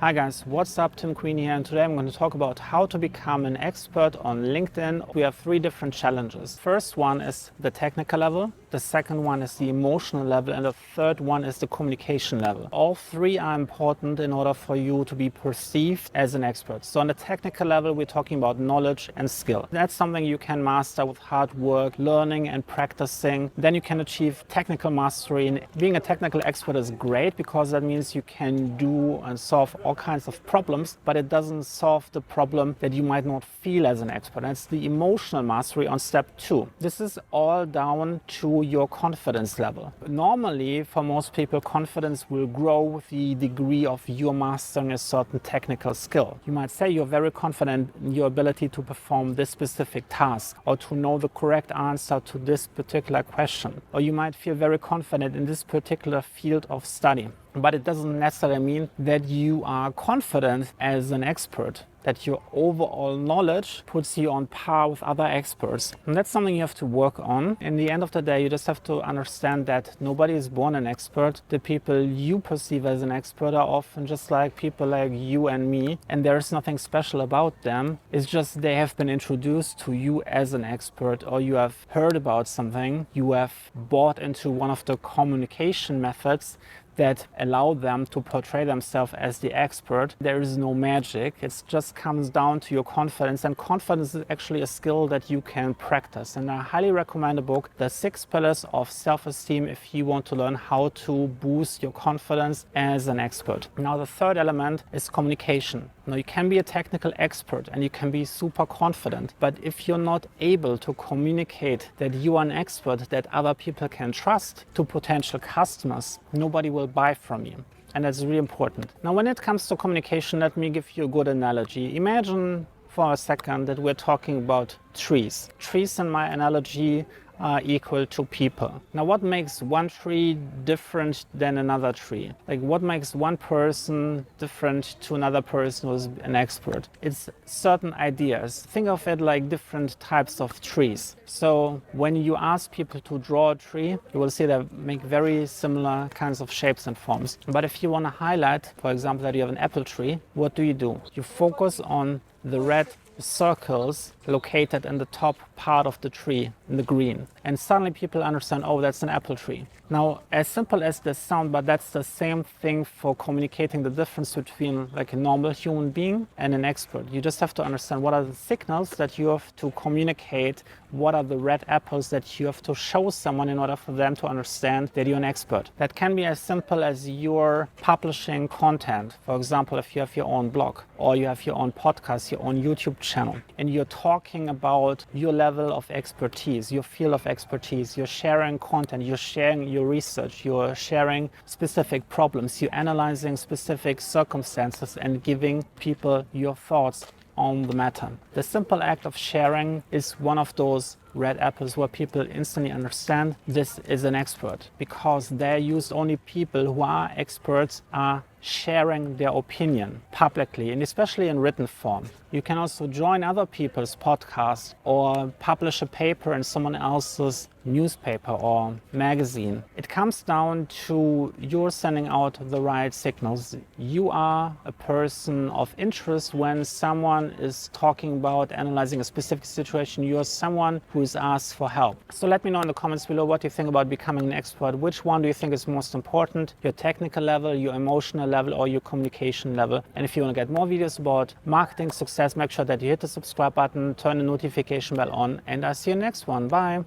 Hi guys, what's up? Tim Queen here, and today I'm going to talk about how to become an expert on LinkedIn. We have three different challenges. First one is the technical level, the second one is the emotional level, and the third one is the communication level. All three are important in order for you to be perceived as an expert. So on the technical level, we're talking about knowledge and skill. That's something you can master with hard work, learning and practicing. Then you can achieve technical mastery. And being a technical expert is great because that means you can do and solve all kinds of problems, but it doesn't solve the problem that you might not feel as an expert. That's the emotional mastery on step 2. This is all down to your confidence level. Normally, for most people, confidence will grow with the degree of your mastering a certain technical skill. You might say you're very confident in your ability to perform this specific task or to know the correct answer to this particular question. Or you might feel very confident in this particular field of study. But it doesn't necessarily mean that you are confident as an expert, that your overall knowledge puts you on par with other experts. And that's something you have to work on. In the end of the day, you just have to understand that nobody is born an expert. The people you perceive as an expert are often just like people like you and me, and there's nothing special about them. It's just they have been introduced to you as an expert, or you have heard about something, you have bought into one of the communication methods that allow them to portray themselves as the expert. There is no magic. It just comes down to your confidence, and confidence is actually a skill that you can practice. And I highly recommend the book, The 6 Pillars of Self-Esteem, if you want to learn how to boost your confidence as an expert. Now, the third element is communication. Now, you can be a technical expert and you can be super confident, but if you're not able to communicate that you are an expert that other people can trust to potential customers, nobody will buy from you. And that's really important. Now, when it comes to communication, let me give you a good analogy. Imagine for a second that we're talking about trees. Trees, in my analogy, are equal to people. Now, what makes one tree different than another tree? Like, what makes one person different to another person who's an expert? It's certain ideas. Think of it like different types of trees. So when you ask people to draw a tree, you will see they make very similar kinds of shapes and forms. But if you want to highlight, for example, that you have an apple tree, what do? You focus on the red circles located in the top part of the tree, in the green. And suddenly people understand, oh, that's an apple tree. Now, as simple as this sounds, but that's the same thing for communicating the difference between like a normal human being and an expert. You just have to understand what are the signals that you have to communicate, what are the red apples that you have to show someone in order for them to understand that you're an expert. That can be as simple as you're publishing content. For example, if you have your own blog or you have your own podcast, your own YouTube channel, and you're talking about your level of expertise, your field of expertise, you're sharing content, you're sharing your research, you're sharing specific problems, you're analyzing specific circumstances and giving people your thoughts on the matter. The simple act of sharing is one of those red apples where people instantly understand this is an expert, because they're used only people who are experts are sharing their opinion publicly, and especially in written form. You can also join other people's podcasts or publish a paper in someone else's newspaper or magazine. It comes down to you're sending out the right signals. You are a person of interest when someone is talking about analyzing a specific situation. You're someone who is asked for help. So let me know in the comments below what you think about becoming an expert. Which one do you think is most important? Your technical level, your emotional level, or your communication level? And if you want to get more videos about marketing success, make sure that you hit the subscribe button, turn the notification bell on, and I'll see you next one. Bye.